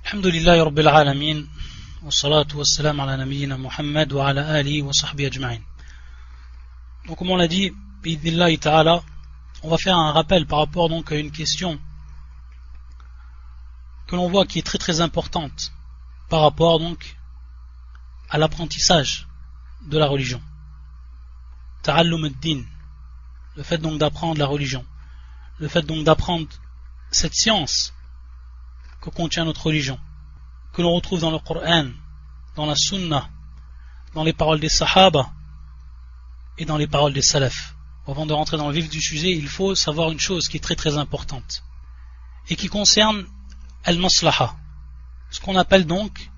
Alhamdulillahi Rabbil Alamin, wa salatu wa salam ala nabiyyina Muhammad wa ala alihi wa sahbihi ajma'in. Donc comme on l'a dit, bi'idhnillahi ta'ala, on va faire un rappel par rapport donc à une question que l'on voit qui est très très importante par rapport donc à l'apprentissage de la religion. Ta'allum ad-din, le fait donc d'apprendre la religion, le fait donc d'apprendre cette science que contient notre religion, que l'on retrouve dans le Coran, dans la Sunna, dans les paroles des Sahaba et dans les paroles des Salaf. Avant de rentrer dans le vif du sujet, il faut savoir une chose qui est très très importante et qui concerne al-maslaha, ce qu'on appelle donc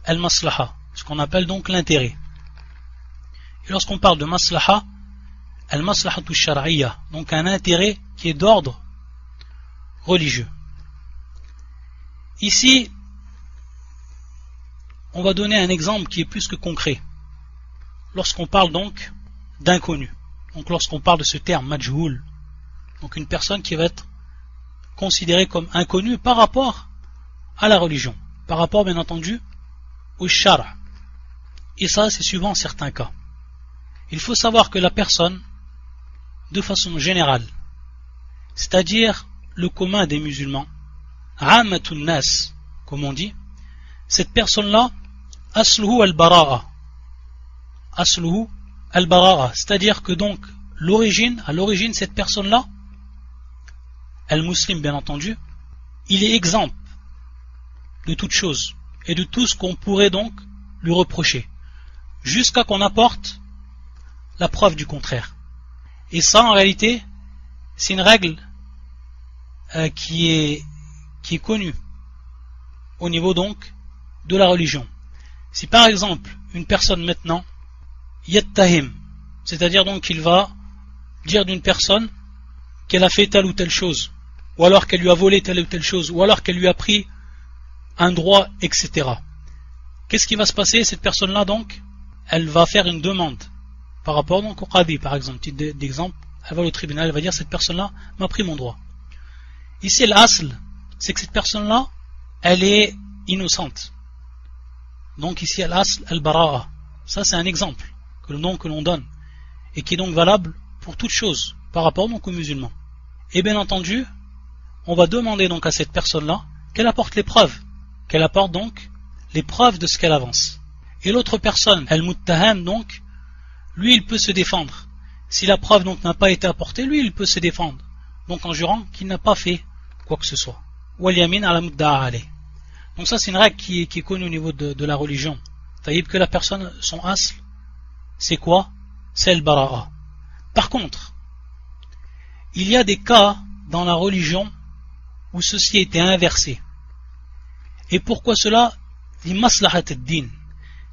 al-maslaha, ce qu'on appelle donc l'intérêt. Et lorsqu'on parle de maslaha, al-maslahatu shar'iyya, donc un intérêt qui est d'ordre religieux. Ici, on va donner un exemple qui est plus que concret. Lorsqu'on parle donc d'inconnu, donc lorsqu'on parle de ce terme majhoul, donc une personne qui va être considérée comme inconnue par rapport à la religion, par rapport bien entendu au shara. Et ça, c'est suivant certains cas. Il faut savoir que la personne, de façon générale, c'est-à-dire le commun des musulmans, Ammatun nas, comme on dit, cette personne-là, asluhu al-bara'a. Asluhu al-bara'a, c'est-à-dire que donc, à l'origine, cette personne-là, al-muslim bien entendu, il est exempt de toute chose et de tout ce qu'on pourrait donc lui reprocher, jusqu'à qu'on apporte la preuve du contraire. Et ça, en réalité, c'est une règle qui est connue au niveau donc de la religion. Si par exemple une personne maintenant yattahim, c'est-à-dire donc qu'il va dire d'une personne qu'elle a fait telle ou telle chose, ou alors qu'elle lui a volé telle ou telle chose, ou alors qu'elle lui a pris un droit, etc. Qu'est-ce qui va se passer? Cette personne-là donc, elle va faire une demande par rapport donc au qadi, par exemple, titre d'exemple, elle va au tribunal, elle va dire cette personne-là m'a pris mon droit. Ici l'asl, c'est que cette personne-là, elle est innocente. Donc ici l'asl al-bara'a. Ça c'est un exemple que l'on donne et qui est donc valable pour toute chose par rapport donc aux musulmans. Et bien entendu, on va demander donc à cette personne-là qu'elle apporte les preuves, qu'elle apporte donc les preuves de ce qu'elle avance. Et l'autre personne, al-muttaham donc, lui il peut se défendre. Si la preuve donc n'a pas été apportée, lui il peut se défendre. Donc en jurant qu'il n'a pas fait quoi que ce soit. Wal yamin ala mudda'a alayh. Donc ça c'est une règle qui est connue au niveau de la religion. C'est-à-dire que la personne, son asl, c'est quoi? C'est le bara'a. Par contre, il y a des cas dans la religion où ceci a été inversé. Et pourquoi cela? Li maslahat ad-din,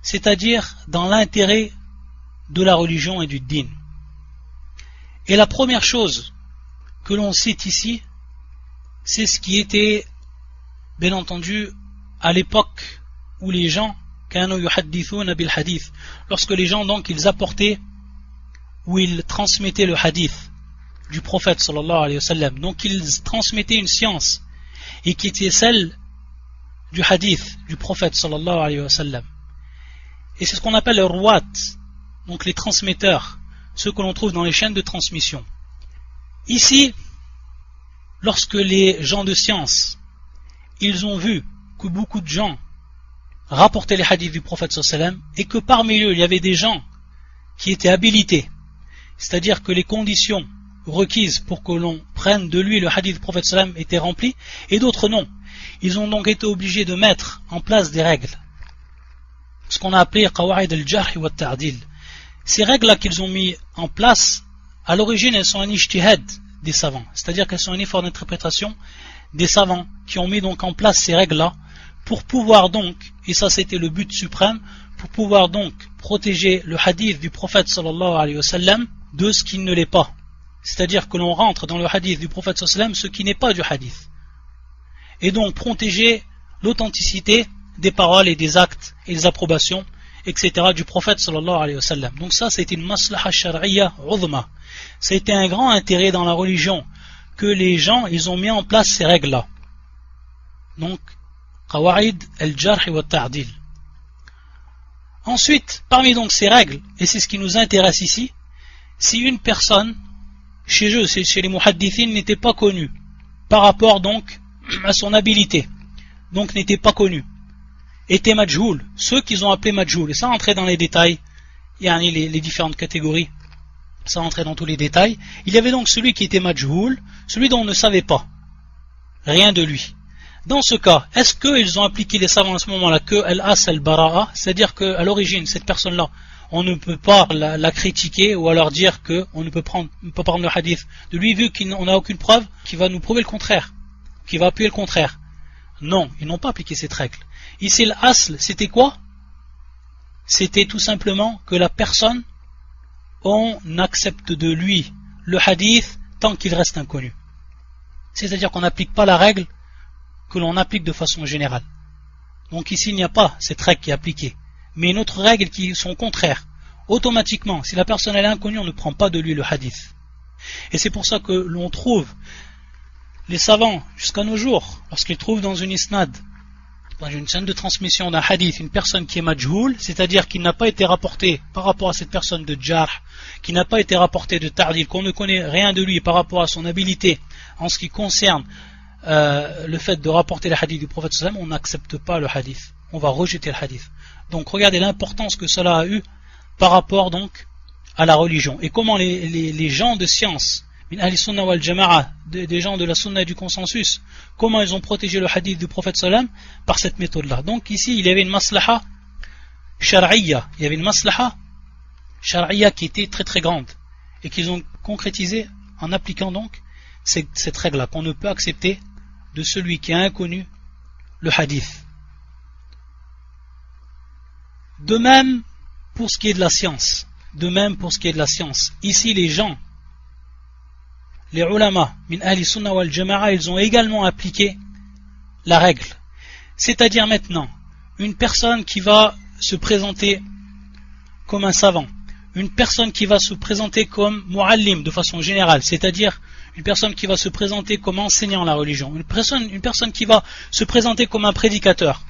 c'est-à-dire dans l'intérêt de la religion et du din. Et la première chose que l'on cite ici, c'est ce qui était, bien entendu, à l'époque où les gens, lorsque les gens donc ils apportaient ou ils transmettaient le hadith du prophète sallallahu alayhi wa sallam, donc ils transmettaient une science et qui était celle du hadith du prophète sallallahu alayhi wa sallam. Et c'est ce qu'on appelle les ruwat, donc les transmetteurs, ceux que l'on trouve dans les chaînes de transmission. Ici, lorsque les gens de science, ils ont vu que beaucoup de gens rapportaient les hadiths du prophète sallallahu alayhi wa sallam et que parmi eux, il y avait des gens qui étaient habilités, c'est-à-dire que les conditions requises pour que l'on prenne de lui le hadith du prophète sallallahu alayhi wa sallam étaient remplies, et d'autres non. Ils ont donc été obligés de mettre en place des règles, ce qu'on a appelé qawa'id al-jarh wa al-ta'dil. Ces règles-là qu'ils ont mis en place, à l'origine, elles sont un ijtihad des savants, c'est-à-dire qu'elles sont un effort d'interprétation des savants qui ont mis donc en place ces règles-là pour pouvoir donc, et ça c'était le but suprême, pour pouvoir donc protéger le hadith du prophète sallallahu alayhi wa sallam de ce qui ne l'est pas. C'est-à-dire que l'on rentre dans le hadith du prophète sallallahu alayhi wa sallam ce qui n'est pas du hadith. Et donc protéger l'authenticité des paroles et des actes et des approbations, etc. du prophète sallallahu alayhi wa sallam. Donc ça c'était une maslaha shar'iyya uzma. C'était un grand intérêt dans la religion que les gens ils ont mis en place ces règles-là. Donc Qawaid al-Jarh wa al-Ta'dil. Ensuite, parmi donc ces règles, et c'est ce qui nous intéresse ici, si une personne, chez eux, chez les muhaddithin, n'était pas connue, par rapport donc à son habilité, donc n'était pas connue, était majhoul, ceux qu'ils ont appelé majhoul, et ça rentrait dans les détails, les différentes catégories, ça rentrait dans tous les détails. Il y avait donc celui qui était majhoul, celui dont on ne savait pas rien de lui. Dans ce cas, est-ce qu'ils ont appliqué les savants à ce moment-là que al-as al-bara'a, c'est-à-dire qu'à l'origine, cette personne-là, on ne peut pas la critiquer ou alors dire qu'on ne peut prendre le hadith de lui vu qu'on n'a aucune preuve qui va nous prouver le contraire, qui va appuyer le contraire. Non, ils n'ont pas appliqué cette règle. Ici, l'asl, c'était quoi? C'était tout simplement que la personne, on accepte de lui le hadith tant qu'il reste inconnu. C'est-à-dire qu'on n'applique pas la règle que l'on applique de façon générale. Donc ici, il n'y a pas cette règle qui est appliquée. Mais une autre règle qui sont contraires. Automatiquement, si la personne elle est inconnue, on ne prend pas de lui le hadith. Et c'est pour ça que l'on trouve les savants, jusqu'à nos jours, lorsqu'ils trouvent dans une isnad, dans une chaîne de transmission d'un hadith, une personne qui est majhoul, c'est-à-dire qui n'a pas été rapporté par rapport à cette personne de jarh, qui n'a pas été rapporté de ta'dil, qu'on ne connaît rien de lui par rapport à son habilité en ce qui concerne le fait de rapporter le hadith du prophète sallam, on n'accepte pas le hadith, on va rejeter le hadith. Donc regardez l'importance que cela a eu par rapport donc à la religion, et comment les gens de science, min ahli sunnah wal jama'a, des gens de la sunna et du consensus, comment ils ont protégé le hadith du prophète sallam par cette méthode-là. Donc ici il y avait une maslaha shar'iyya, il y avait une maslaha shar'iyya qui était très très grande, et qu'ils ont concrétisé en appliquant donc cette règle-là, qu'on ne peut accepter de celui qui a inconnu le hadith. De même pour ce qui est de la science. Ici les gens, les ulama min ahli sunnah wal jama'a, ils ont également appliqué la règle. C'est-à-dire maintenant, une personne qui va se présenter comme un savant, une personne qui va se présenter comme muallim de façon générale, c'est-à-dire une personne qui va se présenter comme enseignant la religion, une personne qui va se présenter comme un prédicateur,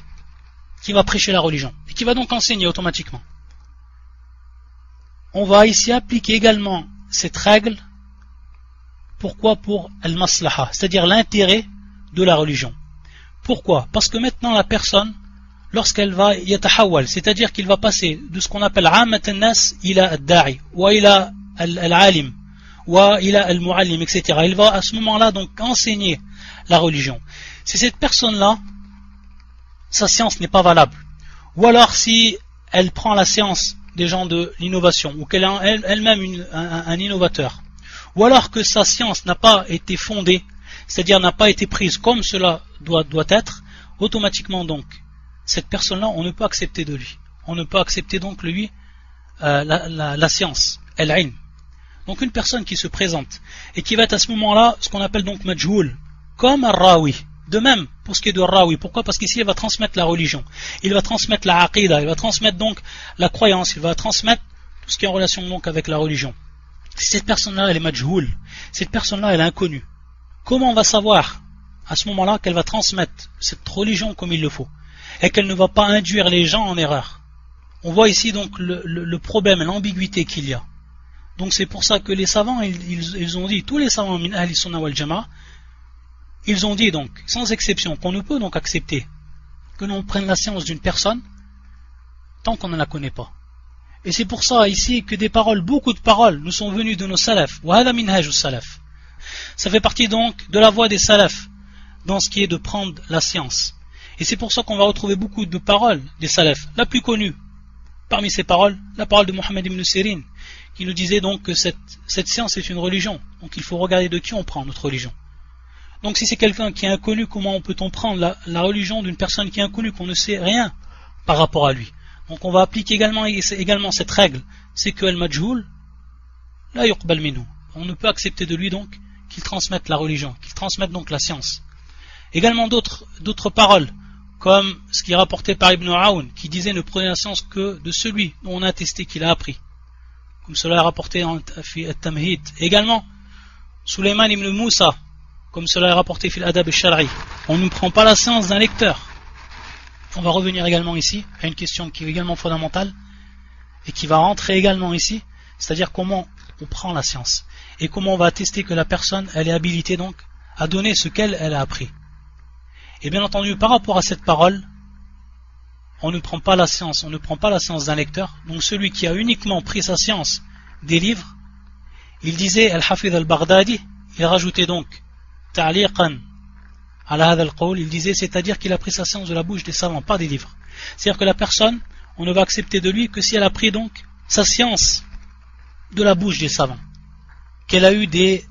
qui va prêcher la religion, et qui va donc enseigner automatiquement. On va ici appliquer également cette règle. Pourquoi? Pour al-maslaha, c'est-à-dire l'intérêt de la religion. Pourquoi? Parce que maintenant la personne, lorsqu'elle va yatahawal, c'est-à-dire qu'il va passer de ce qu'on appelle amat al-nas ila al-da'i, wa ila al-alim, wa ila al-muallim, etc. Il va à ce moment-là donc enseigner la religion. Si cette personne-là, sa science n'est pas valable, ou alors si elle prend la science des gens de l'innovation, ou qu'elle est elle-même un innovateur, ou alors que sa science n'a pas été fondée, c'est-à-dire n'a pas été prise comme cela doit être, automatiquement donc, cette personne-là, on ne peut accepter de lui. On ne peut accepter donc lui la science, al-ilm. Donc une personne qui se présente, et qui va être à ce moment-là, ce qu'on appelle donc majhoul, comme al-rawi. De même, pour ce qui est de rawi, pourquoi? Parce qu'ici il va transmettre la religion, il va transmettre la aqida, il va transmettre donc la croyance, il va transmettre tout ce qui est en relation donc avec la religion. Si cette personne-là elle est majhoul, cette personne-là elle est inconnue, comment on va savoir à ce moment-là qu'elle va transmettre cette religion comme il le faut, et qu'elle ne va pas induire les gens en erreur? On voit ici donc le problème, l'ambiguïté qu'il y a. Donc c'est pour ça que les savants, ils ont dit, tous les savants min ahli sunnah wal jama'a, ils ont dit donc, sans exception, qu'on ne peut donc accepter que l'on prenne la science d'une personne tant qu'on ne la connaît pas. Et c'est pour ça ici que des paroles, beaucoup de paroles, nous sont venues de nos salafs. Wa hada minhaj as-salaf. Ça fait partie donc de la voie des salafs dans ce qui est de prendre la science. Et c'est pour ça qu'on va retrouver beaucoup de paroles des salafs. La plus connue parmi ces paroles, la parole de Mohammed ibn Sirin, qui nous disait donc que cette science est une religion. Donc il faut regarder de qui on prend notre religion. Donc si c'est quelqu'un qui est inconnu, comment peut-on prendre la religion d'une personne qui est inconnue, qu'on ne sait rien par rapport à lui? Donc on va appliquer également cette règle, c'est que al-majhoul la yuqbal minhu. On ne peut accepter de lui donc qu'il transmette la religion, qu'il transmette donc la science. Également d'autres paroles, comme ce qui est rapporté par Ibn Aoun, qui disait ne prenez la science que de celui dont on a attesté qu'il a appris. Comme cela est rapporté en Tamhid. Également, Sulayman ibn Moussa, comme cela est rapporté fil adab al-shar'i. On ne prend pas la science d'un lecteur, on va revenir également ici à une question qui est également fondamentale et qui va rentrer également ici, c'est-à-dire comment on prend la science et comment on va attester que la personne elle est habilitée donc à donner ce qu'elle a appris. Et bien entendu, par rapport à cette parole, on ne prend pas la science, d'un lecteur. Donc celui qui a uniquement pris sa science des livres, il disait Al-Hafidh al-Baghdadi, il rajoutait donc ta'liqan ala hadha al-qawl, il disait c'est-à-dire qu'il a pris sa science de la bouche des savants, pas des livres. C'est-à-dire que la personne, on ne va accepter de lui que si elle a pris donc sa science de la bouche des savants, qu'il a eu des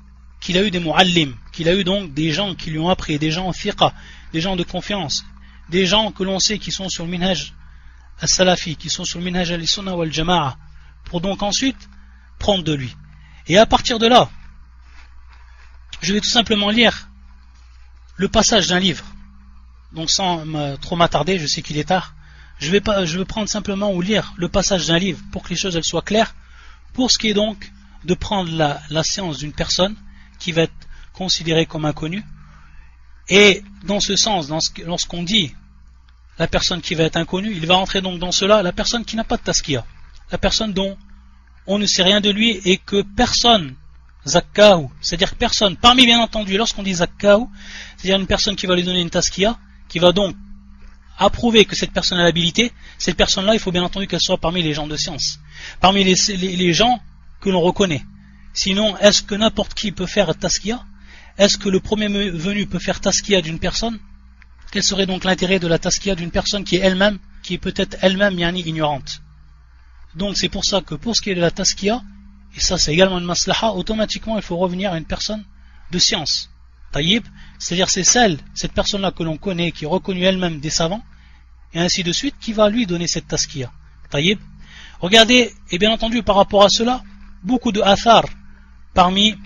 muallim, qu'il a eu donc des gens qui lui ont appris, des gens thiqa, des gens de confiance, des gens que l'on sait qui sont sur le minhaj al-salafi, qui sont sur le minhaj al-sunnah wal-jama'a, pour donc ensuite prendre de lui. Et à partir de là, je vais tout simplement lire le passage d'un livre. Donc sans trop m'attarder, je sais qu'il est tard, je vais prendre simplement ou lire le passage d'un livre pour que les choses elles soient claires, pour ce qui est donc de prendre la science d'une personne qui va être considérée comme inconnue. Et dans ce sens, lorsqu'on dit la personne qui va être inconnue, il va entrer donc dans cela la personne qui n'a pas de taskiya, la personne dont on ne sait rien de lui et que personne zakkahu, c'est-à-dire que personne, parmi bien entendu, lorsqu'on dit zakkahu, c'est-à-dire une personne qui va lui donner une taskiya, qui va donc approuver que cette personne a l'habilité, cette personne-là, il faut bien entendu qu'elle soit parmi les gens de science, parmi les gens que l'on reconnaît. Sinon, est-ce que n'importe qui peut faire taskiya? Est-ce que le premier venu peut faire taskiya d'une personne? Quel serait donc l'intérêt de la taskiya d'une personne qui est peut-être elle-même ignorante? Donc c'est pour ça que pour ce qui est de la taskiya, et ça c'est également une maslaha, automatiquement il faut revenir à une personne de science. Taïb, c'est-à-dire c'est cette personne-là que l'on connaît, qui est reconnue elle-même des savants, et ainsi de suite, qui va lui donner cette taskiya. Taïb. Regardez, et bien entendu par rapport à cela, beaucoup de athar parmi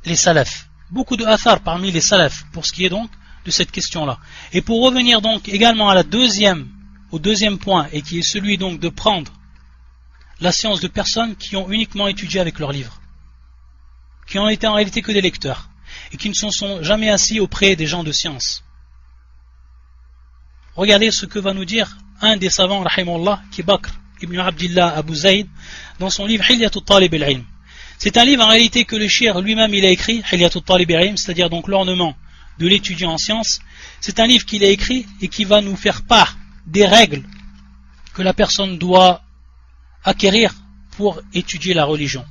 les salafs. Beaucoup de athar parmi les salafs, pour ce qui est donc de cette question-là. Et pour revenir donc également au deuxième point, et qui est celui donc de prendre la science de personnes qui ont uniquement étudié avec leurs livres, qui n'ont été en réalité que des lecteurs, et qui ne se sont jamais assis auprès des gens de science. Regardez ce que va nous dire un des savants, rahimahullah, qui est Bakr ibn Abdillah Abu Zayd, dans son livre Hilyatut Talib al-Ilm. C'est un livre en réalité que le shir lui-même il a écrit, Hilyatut Talib al-Ilm, c'est-à-dire donc l'ornement de l'étudiant en sciences. C'est un livre qu'il a écrit et qui va nous faire part des règles que la personne doit acquérir pour étudier la religion.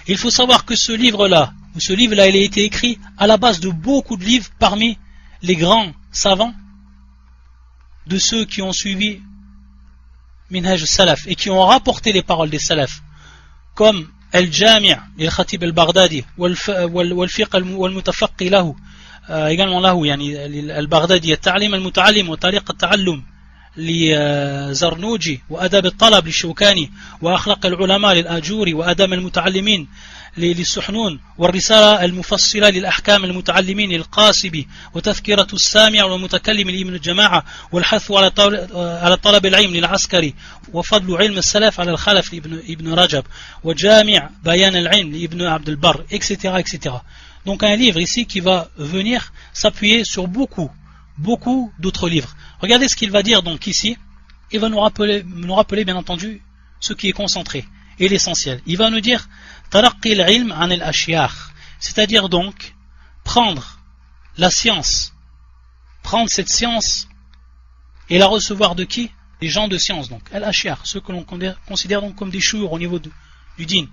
Il faut savoir que ce livre-là, il a été écrit à la base de beaucoup de livres parmi les grands savants de ceux qui ont suivi Minhaj al-Salaf et qui ont rapporté les paroles des Salaf, comme Al-Jami' al-Khatib al-Baghdadi wal-Fiqh wal-Mutafaqi lahu, également lahu, yani al-Baghdadi al-Ta'lim al-Muta'allim wa Tariq al-Ta'allum لزرنوجي وأداب الطلب للشوكاني وأخلاق العلماء للآجوري وأداب المتعلمين للسحنون والرسالة المفصلة للأحكام المتعلمين للقاسبي وتذكرة السامع والمتكلم لابن الجماعة والحث على طلب العلم للعسكري وفضل علم السلف على الخلف لابن رجب وجامع بيان العلم لابن عبد البر etc. etc. Donc un livre ici qui va venir s'appuyer sur beaucoup d'autres livres. Regardez ce qu'il va dire donc ici. Il va nous rappeler bien entendu ce qui est concentré et l'essentiel. Il va nous dire Taraqqi al-ilm an al-ashyakh, c'est-à-dire donc prendre la science, prendre cette science et la recevoir de qui? Des gens de science, donc al-ashyakh, ceux que l'on considère donc comme des chouurs au niveau du din.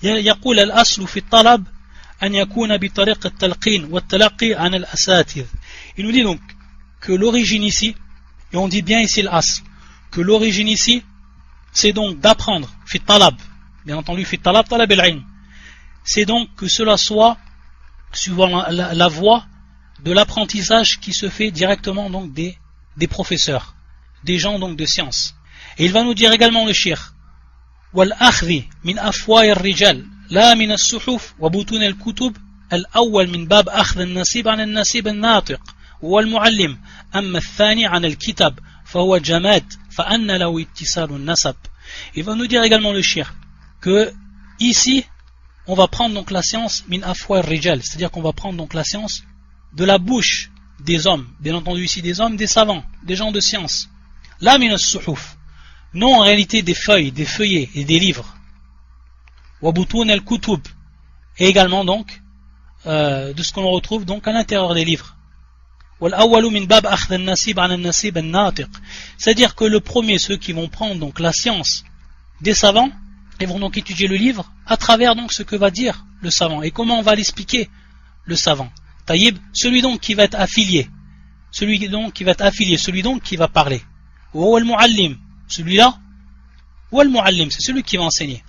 يقول الأصل في الطلب أن يكون بطريق التلقين والتلقي عن الأساتذ. Il nous dit donc que l'origine ici, et on dit bien ici l'asl, que l'origine ici, c'est donc d'apprendre, fit talab, bien entendu fit talab, talab al-ilm, c'est donc que cela soit suivant la voie de l'apprentissage qui se fait directement donc des professeurs, des gens donc de science. Et il va nous dire également le shir, wal akhdhi min afwa'i ar-rijal la min as-suhuf wa butun al-kutub al-awwal min bab akhdh an-nasib 'an an-nasib an-natiq والمعلم أما الثاني عن الكتاب فهو جماد فأن له اتصال النسب. Il va nous dire également le shir que ici on va prendre donc la science min afwa ar-rijal, c'est-à-dire qu'on va prendre donc la science de la bouche des hommes, bien entendu ici des hommes, des savants, des gens de science, La min as-suhuf. Non en réalité des feuilles, des feuillets et des livres. Wa butun al-kutub. Et également donc de ce qu'on retrouve donc à l'intérieur des livres. C'est-à-dire que le premier, ceux qui vont prendre donc la science des savants, ils vont donc étudier le livre à travers donc ce que va dire le savant et comment on va l'expliquer le savant. Taïb, celui donc qui va être affilié, celui donc qui va parler. Celui-là, c'est celui qui va enseigner.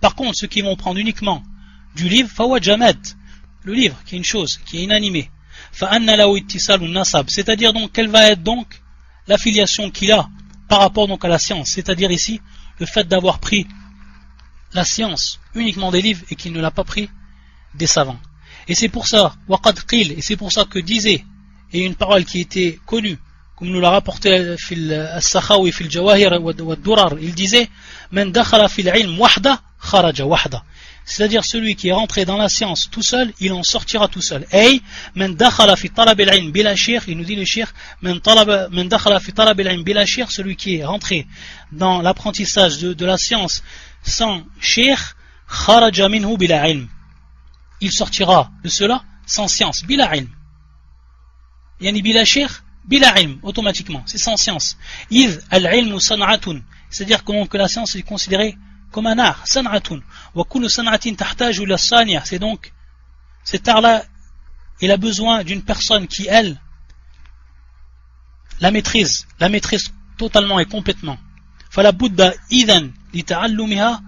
Par contre, ceux qui vont prendre uniquement du livre, le livre qui est une chose, qui est inanimée. C'est-à-dire donc quelle va être donc l'affiliation qu'il a par rapport donc à la science, c'est-à-dire ici le fait d'avoir pris la science uniquement des livres et qu'il ne l'a pas pris des savants. Et c'est pour ça, et c'est pour ça que disait, et une parole qui était connue, comme nous l'a rapporté Al-Sakhawi fil Jawahir wa Durar, il disait Man dakhala fil ilm wahda kharaja wahda. C'est-à-dire celui qui est rentré dans la science tout seul, il en sortira tout seul. Et man dakhala fi talab al-ilm bila shaykh, il nous dit le shaykh, man dakhala fi talab al-ilm bila shaykh, celui qui est rentré dans l'apprentissage de la science sans shaykh, kharaja minhu bila ilm. Il sortira de cela sans science, bila ilm. Yani bila shaykh, bila ilm, automatiquement, c'est sans science. Idh al-ilmu san'atun, c'est-à-dire que la science est considérée comme un art, san'atun. Wa kullu san'atin tahtaju ila sani', c'est donc cet art-là, il a besoin d'une personne qui, elle, la maîtrise totalement et complètement. Fala budda idhan li ta'allumiha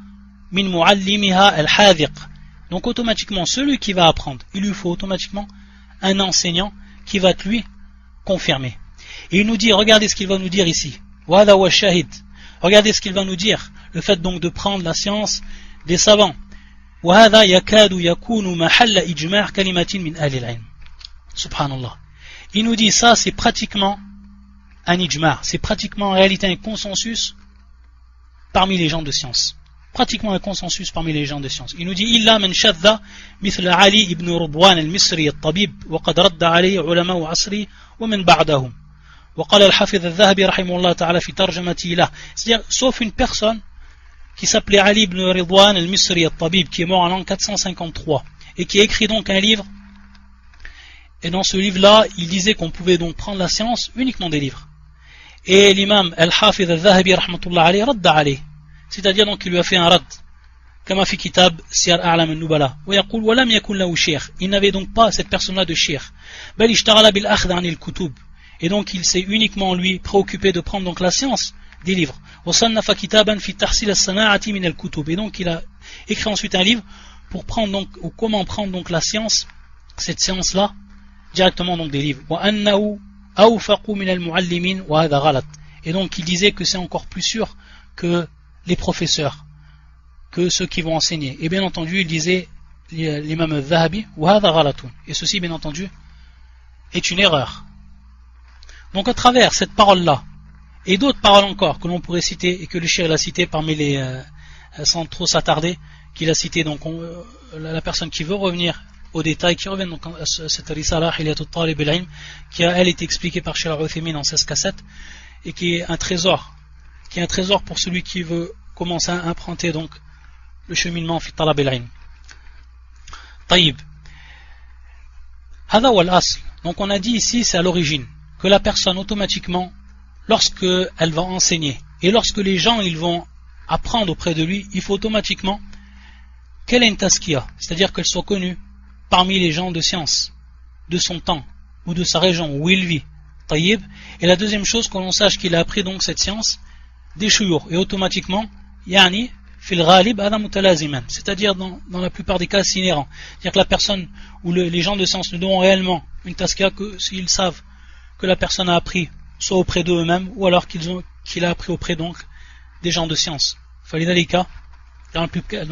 min mu'allimiha al-hadiq. Donc automatiquement, celui qui va apprendre, il lui faut automatiquement un enseignant qui va lui confirmer. Et il nous dit, regardez ce qu'il va nous dire ici. Wa hadha wa shahid. Regardez ce qu'il va nous dire, le fait donc de prendre la science des savants. وهذا يكاد يكون محل إجماع كلمة من أهل العلم. Subhanallah. Il nous dit ça, c'est pratiquement un ijma', c'est pratiquement en réalité un consensus parmi les gens de science. Pratiquement un consensus parmi les gens de science. Il nous dit إلا من شذ مثل علي بن رضوان المصري الطبيب وقد رد عليه علماء عصره ومن بعدهم. وقال الحافظ الذهبي رحمه الله تعالى في ترجمته له. C'est-à-dire, sauf une personne qui s'appelait Ali ibn Ridwan al-Misri al-Tabib, qui est mort en l'an 453, et qui a écrit donc un livre, et dans ce livre-là, il disait qu'on pouvait donc prendre la science uniquement des livres. Et l'imam al-Hafidh al-Zahabi, rahmatullah alayhi, radda alayhi, c'est-à-dire donc il lui a fait un rad, comme fi kitab Siyar A'lam al-Nubala, wa yaqul wa lam yakun lahu shaykh, il n'avait donc pas cette personne-là de shaykh, bal ishtaghala bil akhd an al-kutub, et donc il s'est uniquement lui préoccupé de prendre donc la science des livres. Et donc il a écrit ensuite un livre pour prendre donc, ou comment prendre donc la science, cette science là, directement donc des livres. Et donc il disait que c'est encore plus sûr que les professeurs, que ceux qui vont enseigner. Et bien entendu il disait l'imam al-Zahabi, et ceci bien entendu est une erreur. Donc à travers cette parole là et d'autres paroles encore que l'on pourrait citer et que le cheikh a cité parmi les sans trop s'attarder, qu'il a cité donc la personne qui veut revenir aux détails, qui revient donc à cette risala Hilyatut Talib al-Ilm, qui a elle été expliquée par Cheikh Al-Uthaymin en 16 cassettes, et qui est un trésor pour celui qui veut commencer à emprunter donc le cheminement fi talab al-ilm. Taïb. Hada wal asl. Donc on a dit ici, c'est à l'origine que la personne automatiquement, lorsque elle va enseigner et lorsque les gens ils vont apprendre auprès de lui, il faut automatiquement qu'elle ait une taskia, c'est-à-dire qu'elle soit connue parmi les gens de science de son temps ou de sa région où il vit. Taïb. Et la deuxième chose, que l'on sache qu'il a appris donc cette science des shuyukh, et automatiquement yani fil ghalib hada mutalaziman, c'est-à-dire dans la plupart des cas c'est inhérent, c'est-à-dire que la personne ou les gens de science ne donneront réellement une taskia que s'ils savent que la personne a appris soit auprès d'eux-mêmes ou alors qu'il a appris auprès donc des gens de science. Falidalika, dans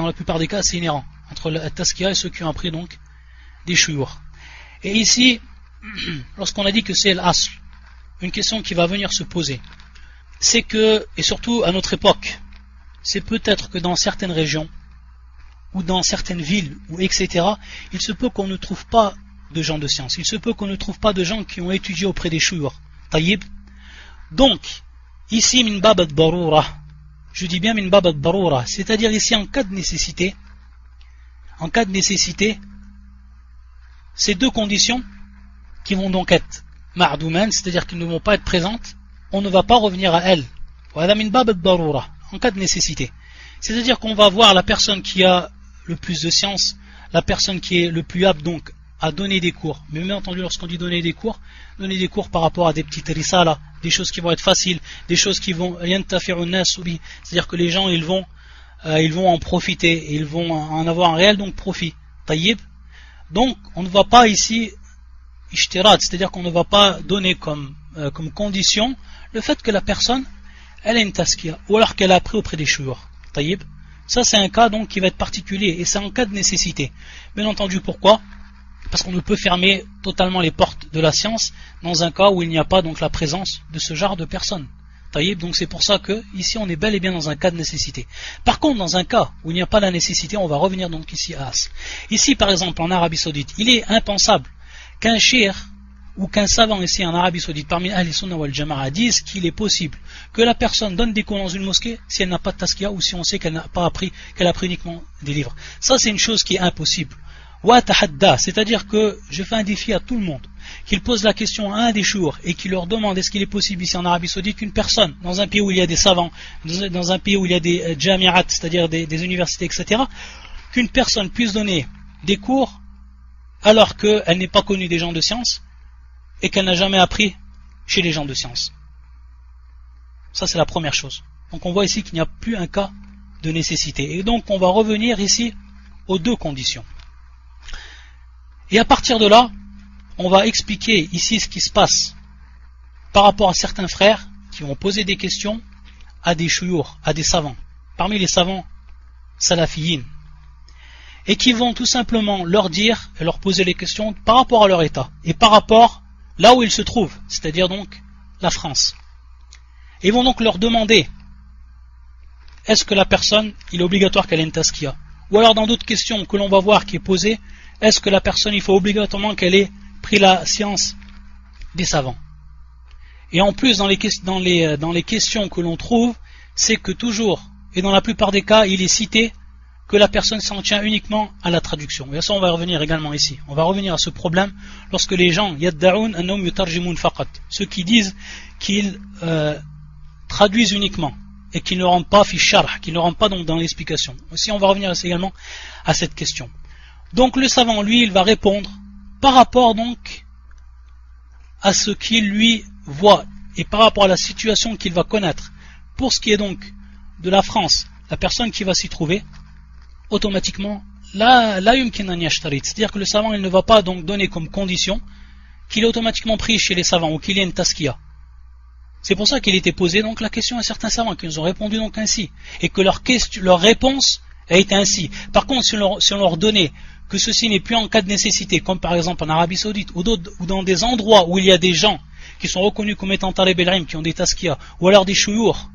la plupart des cas c'est inhérent entre la taskia et ceux qui ont appris donc des shuyukh. Et ici, lorsqu'on a dit que c'est l'asl, une question qui va venir se poser, c'est que, et surtout à notre époque, c'est peut-être que dans certaines régions ou dans certaines villes ou etc., il se peut qu'on ne trouve pas de gens de science, il se peut qu'on ne trouve pas de gens qui ont étudié auprès des shuyukh. Taïb. Donc, ici, min bab ad-darura, je dis bien min bab ad-darura, c'est-à-dire ici en cas de nécessité, ces deux conditions qui vont donc être ma'douman, c'est-à-dire qu'ils ne vont pas être présentes, on ne va pas revenir à elles. Voilà min bab ad-darura, en cas de nécessité. C'est-à-dire qu'on va voir la personne qui a le plus de science, la personne qui est le plus apte donc à donner des cours. Mais bien entendu, lorsqu'on dit donner des cours par rapport à des petites risala, des choses qui vont être faciles, des choses qui vont c'est-à-dire que les gens ils vont en profiter, ils vont en avoir un réel donc profit. Taïb. Donc on ne va pas ici ishtirad, c'est-à-dire qu'on ne va pas donner comme condition le fait que la personne elle a une taskia, ou alors qu'elle a appris auprès des chouyours. Taïb. Ça c'est un cas donc qui va être particulier, et c'est en cas de nécessité. Bien entendu, pourquoi? Parce qu'on ne peut fermer totalement les portes de la science dans un cas où il n'y a pas donc la présence de ce genre de personnes. Taïb, donc c'est pour ça que ici on est bel et bien dans un cas de nécessité. Par contre, dans un cas où il n'y a pas la nécessité, on va revenir donc ici à As. Ici par exemple en Arabie Saoudite, il est impensable qu'un cheikh ou qu'un savant ici en Arabie Saoudite parmi Ahl Sunnah wal Jama'a dise qu'il est possible que la personne donne des cours dans une mosquée si elle n'a pas de taskia ou si on sait qu'elle n'a pas appris, qu'elle a appris uniquement des livres. Ça c'est une chose qui est impossible. C'est-à-dire que je fais un défi à tout le monde, qu'il pose la question à un des chouyours et qu'il leur demande est-ce qu'il est possible ici en Arabie Saoudite qu'une personne, dans un pays où il y a des savants, dans un pays où il y a des jami'at, c'est-à-dire des universités, etc., qu'une personne puisse donner des cours alors qu'elle n'est pas connue des gens de science et qu'elle n'a jamais appris chez les gens de science. Ça c'est la première chose. Donc on voit ici qu'il n'y a plus un cas de nécessité. Et donc on va revenir ici aux deux conditions. Et à partir de là, on va expliquer ici ce qui se passe par rapport à certains frères qui vont poser des questions à des chouyours, à des savants, parmi les savants salafiyin, et qui vont tout simplement leur dire et leur poser les questions par rapport à leur état et par rapport là où ils se trouvent, c'est-à-dire donc la France. Et ils vont donc leur demander est-ce que la personne, il est obligatoire qu'elle ait une taskia, ou alors dans d'autres questions que l'on va voir qui est posée, est-ce que la personne, il faut obligatoirement qu'elle ait pris la science des savants. Et en plus, dans les questions que l'on trouve, c'est que toujours, et dans la plupart des cas, il est cité que la personne s'en tient uniquement à la traduction. Et à ça, on va revenir également ici. On va revenir à ce problème lorsque les gens, yadda'un annahum yutarjimun faqat, ceux qui disent qu'ils traduisent uniquement et qu'ils ne rentrent pas fi sharh, qu'ils ne rentrent pas donc dans l'explication. Aussi, on va revenir également à cette question. Donc le savant, lui, il va répondre par rapport donc à ce qu'il lui voit et par rapport à la situation qu'il va connaître. Pour ce qui est donc de la France, la personne qui va s'y trouver, automatiquement, c'est-à-dire que le savant, il ne va pas donc donner comme condition qu'il est automatiquement pris chez les savants ou qu'il ait une taskia. C'est pour ça qu'il était posé donc la question à certains savants qui nous ont répondu donc ainsi, et que leur réponse a été ainsi. Par contre, si on leur donnait que ceci n'est plus en cas de nécessité, comme par exemple en Arabie Saoudite, ou dans des endroits où il y a des gens qui sont reconnus comme étant talib el-ilm, qui ont des taskiya, ou alors des chouyours,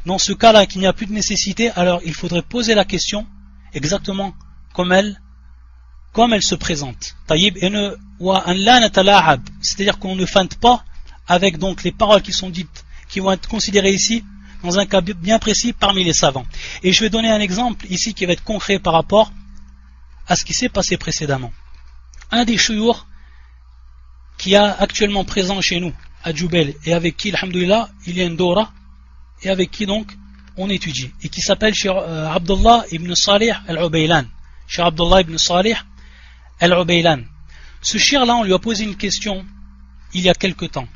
dans ce cas-là, qu'il n'y a plus de nécessité, alors il faudrait poser la question exactement comme elle se présente. Taïb, c'est-à-dire qu'on ne feinte pas avec donc les paroles qui sont dites, qui vont être considérées ici, dans un cas bien précis parmi les savants. Et je vais donner un exemple ici qui va être concret par rapport à ce qui s'est passé précédemment. Un des chouyours qui est actuellement présent chez nous à Djoubel et avec qui, alhamdoulilah, il y a une dora et avec qui donc on étudie et qui s'appelle Cheikh Abdullah ibn Salih al-Ubaylan. Cheikh Abdullah ibn Salih al-Ubaylan. Ce cheikh là, on lui a posé une question il y a quelque temps.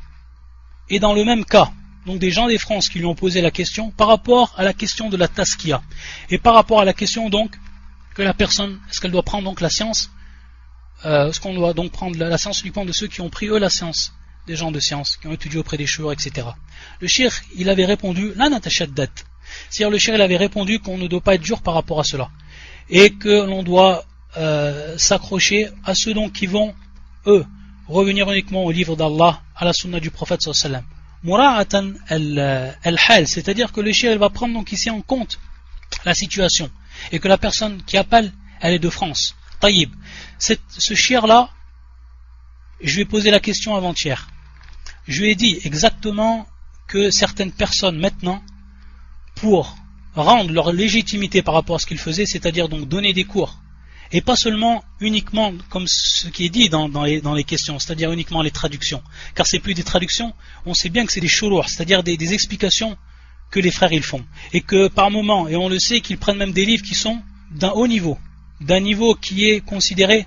Et dans le même cas, donc des gens des France qui lui ont posé la question par rapport à la question de la taskia et par rapport à la question donc que la personne, est-ce qu'elle doit prendre donc la science, est-ce qu'on doit donc prendre la science uniquement de ceux qui ont pris eux la science, des gens de science, qui ont étudié auprès des chouyours, etc. Le cheikh, il avait répondu, la natashaddat, c'est-à-dire le cheikh, il avait répondu qu'on ne doit pas être dur par rapport à cela, et que l'on doit s'accrocher à ceux donc qui vont, eux, revenir uniquement au livre d'Allah, à la sunna du prophète sallallahu alayhi wa sallam. Mura'atan al-hal, c'est-à-dire que le cheikh, il va prendre donc ici en compte la situation, et que la personne qui appelle, elle est de France. Taïb. Ce cheikh-là, je lui ai posé la question avant-hier. Je lui ai dit exactement que certaines personnes maintenant, pour rendre leur légitimité par rapport à ce qu'ils faisaient, c'est-à-dire donc donner des cours, et pas seulement uniquement comme ce qui est dit dans les questions, c'est-à-dire uniquement les traductions, car c'est plus des traductions, on sait bien que c'est des shuruh, c'est-à-dire des explications que les frères ils font, et que par moment, et on le sait, qu'ils prennent même des livres qui sont d'un haut niveau, d'un niveau qui est considéré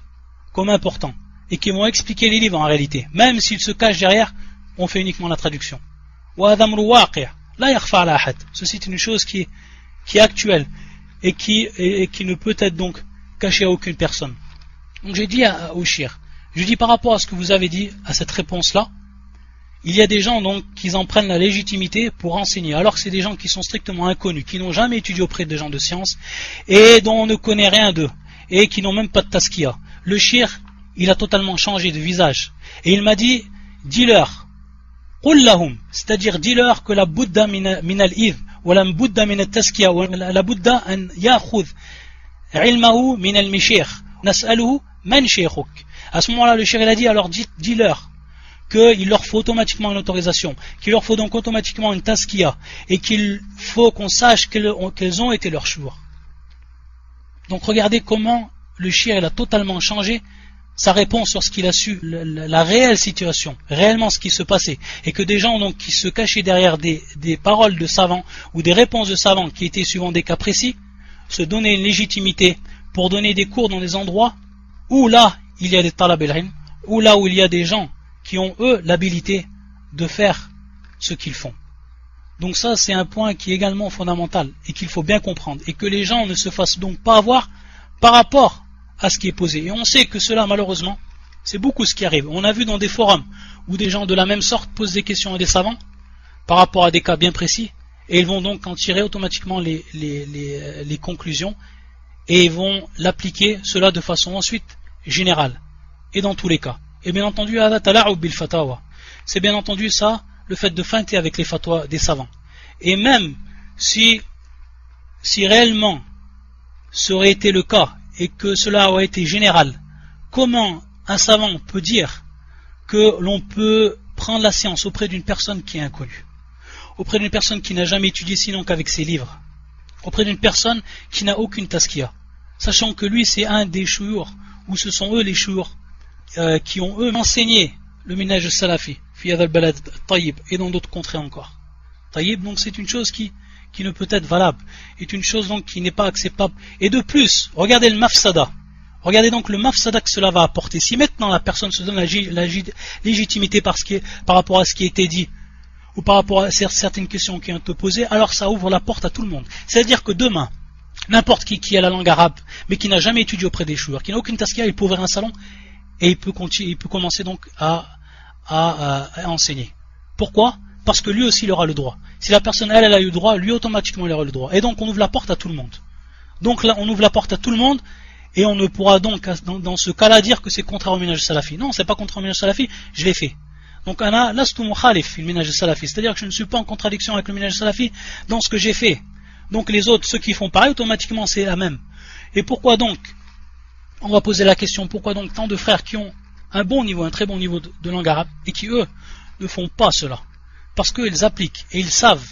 comme important, et qui vont expliquer les livres en réalité, même s'ils se cachent derrière, on fait uniquement la traduction. Ceci est une chose qui est actuelle, et qui ne peut être donc cachée à aucune personne. Donc j'ai dit au shir, je dis par rapport à ce que vous avez dit, à cette réponse-là, il y a des gens donc qui en prennent la légitimité pour enseigner, alors que c'est des gens qui sont strictement inconnus, qui n'ont jamais étudié auprès des gens de science, et dont on ne connaît rien d'eux, et qui n'ont même pas de taskiya. Le shir, il a totalement changé de visage, et il m'a dit, dis-leur, qul lahum, c'est-à-dire dis-leur que la buddha min al-idh, ou la buddha min al-taskiya, ou la buddha an yakhudh ilmahu min al-mishir, nas'aluhu man shaykhuk. À ce moment-là, le shir, il a dit, alors dis-leur, qu'il leur faut automatiquement une autorisation, qu'il leur faut donc automatiquement une taskiya, et qu'il faut qu'on sache quels ont été leurs jours. Donc regardez comment le shir il a totalement changé sa réponse sur ce qu'il a su, la réelle situation, réellement ce qui se passait, et que des gens donc qui se cachaient derrière des paroles de savants, ou des réponses de savants qui étaient suivant des cas précis, se donnaient une légitimité pour donner des cours dans des endroits où là il y a des talab el-ilm, ou là où il y a des gens qui ont eux l'habilité de faire ce qu'ils font. Donc ça c'est un point qui est également fondamental et qu'il faut bien comprendre, et que les gens ne se fassent donc pas avoir par rapport à ce qui est posé. Et on sait que cela malheureusement c'est beaucoup ce qui arrive. On a vu dans des forums où des gens de la même sorte posent des questions à des savants par rapport à des cas bien précis, et ils vont donc en tirer automatiquement les conclusions, et ils vont l'appliquer cela de façon ensuite générale et dans tous les cas. Et bien entendu, c'est bien entendu ça, le fait de feinter avec les fatwas des savants. Et même si réellement ça aurait été le cas, et que cela aurait été général, comment un savant peut dire que l'on peut prendre la science auprès d'une personne qui est inconnue, auprès d'une personne qui n'a jamais étudié sinon qu'avec ses livres, auprès d'une personne qui n'a aucune taskiya, sachant que lui c'est un des shuyur, ou ce sont eux les shuyur, qui ont eux enseigné le minhaj salafi fi hadha al-balad tayyib, et dans d'autres contrées encore. Tayyib, donc c'est une chose qui ne peut être valable, est une chose donc qui n'est pas acceptable. Et de plus, regardez le mafsada, regardez donc le mafsada que cela va apporter. Si maintenant la personne se donne la légitimité par rapport à ce qui a été dit, ou par rapport à certaines questions qui ont été posées, alors ça ouvre la porte à tout le monde. C'est-à-dire que demain, n'importe qui a la langue arabe, mais qui n'a jamais étudié auprès des chouars, qui n'a aucune taskiya, il peut ouvrir un salon, et il peut commencer donc à enseigner. Pourquoi? Parce que lui aussi il aura le droit. Si la personne elle a eu le droit, lui automatiquement il aura le droit. Et donc on ouvre la porte à tout le monde. Donc là on ouvre la porte à tout le monde, et on ne pourra donc dans ce cas-là dire que c'est contraire au minhaj salafi. Non, c'est pas contraire au minhaj salafi, je l'ai fait. Donc ana lastu mukhalif fil minhaj salafi, c'est-à-dire que je ne suis pas en contradiction avec le minhaj salafi dans ce que j'ai fait. Donc les autres, ceux qui font pareil, automatiquement c'est la même. Et pourquoi donc, on va poser la question, pourquoi donc tant de frères qui ont un bon niveau, un très bon niveau de langue arabe, et qui eux ne font pas cela? Parce qu'ils appliquent, et ils savent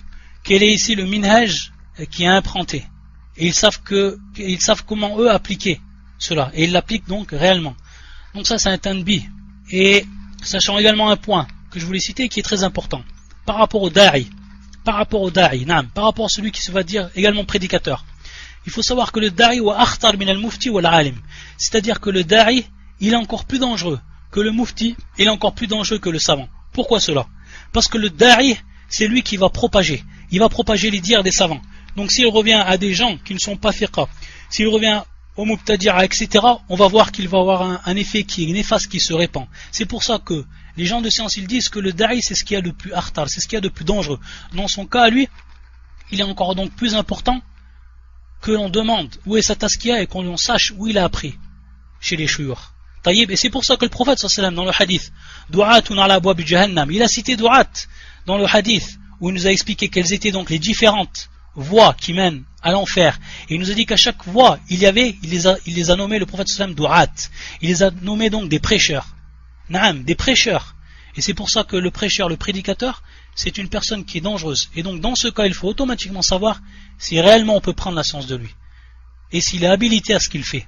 quel est ici le minhaj qui est implanté, et ils savent comment eux appliquer cela, et ils l'appliquent donc réellement. Donc ça c'est un tanbi. Et sachant également un point que je voulais citer qui est très important, par rapport au da'i, par rapport à celui qui se va dire également prédicateur. Il faut savoir que le da'i wa akhtar min al-mufti wa al-alim, c'est-à-dire que le da'i il est encore plus dangereux que le mufti, il est encore plus dangereux que le savant. Pourquoi cela? Parce que le da'i c'est lui qui va propager, il va propager les dires des savants. Donc s'il revient à des gens qui ne sont pas fiqa, s'il revient au mubtadi'a, etc., on va voir qu'il va avoir un effet qui est néfaste, qui se répand. C'est pour ça que les gens de science ils disent que le da'i c'est ce qu'il y a de plus akhtar, c'est ce qu'il y a de plus dangereux. Dans son cas, lui, il est encore donc plus important que l'on demande où est sa taskiya et qu'on sache où il a appris chez les shuyur. Taïb, et c'est pour ça que le prophète sallam dans le hadith du'atun ala abwab jahannam, il a cité du'at dans le hadith où il nous a expliqué quelles étaient donc les différentes voies qui mènent à l'enfer, et il nous a dit qu'à chaque voie il les a nommés, le prophète sallam, du'at, il les a nommés donc des prêcheurs, des prêcheurs. Et c'est pour ça que le prêcheur, le prédicateur, c'est une personne qui est dangereuse. Et donc dans ce cas, il faut automatiquement savoir si réellement on peut prendre la science de lui. Et s'il est habilité à ce qu'il fait.